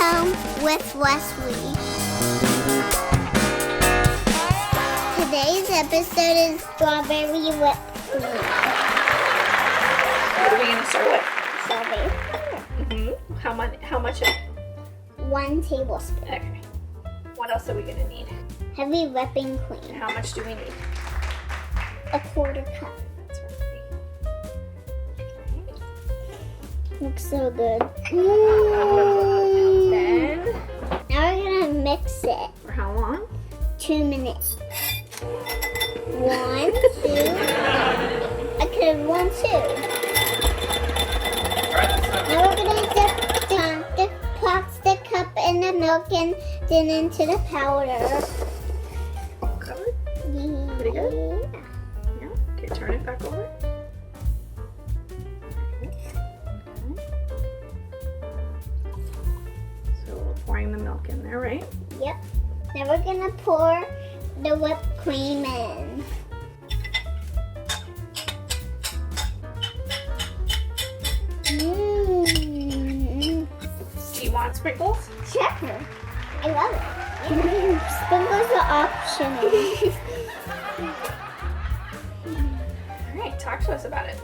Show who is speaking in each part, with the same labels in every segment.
Speaker 1: Home with Wesley. Today's episode is strawberry whipped cream.
Speaker 2: What are we going to start with?
Speaker 1: Strawberry.
Speaker 2: How much of it?
Speaker 1: 1 tablespoon.
Speaker 2: Okay. What else are we going to need?
Speaker 1: Heavy whipping cream.
Speaker 2: How much do we need?
Speaker 1: 1/4 cup.
Speaker 2: That's right.
Speaker 1: Looks so good.
Speaker 2: Then,
Speaker 1: Now we're gonna mix it.
Speaker 2: for how long?
Speaker 1: 2 minutes. 1, 2. Okay, 1, 2. Now we're gonna dip the plastic cup in the milk and then into the powder.
Speaker 2: Covered? Pretty good? Yeah. Okay, turn it back over. So we're pouring the milk in there, right?
Speaker 1: Yep. Now we're gonna pour the whipped cream in.
Speaker 2: Do you want sprinkles?
Speaker 1: Sure. I love it. Sprinkles are optional.
Speaker 2: All right, talk to us about it.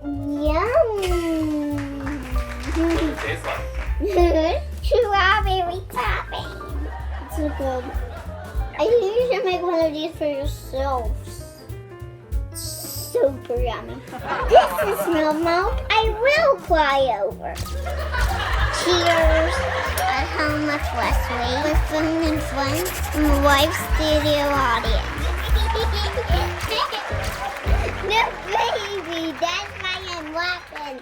Speaker 1: Yum.
Speaker 3: What does it taste like?
Speaker 1: Strawberry topping. It's so good. I think you should make one of these for yourselves. Super yummy. This is no milk I will cry over. Cheers. At home with Wesley. With phone and friends and live studio audience. No, baby, that's why I'm laughing.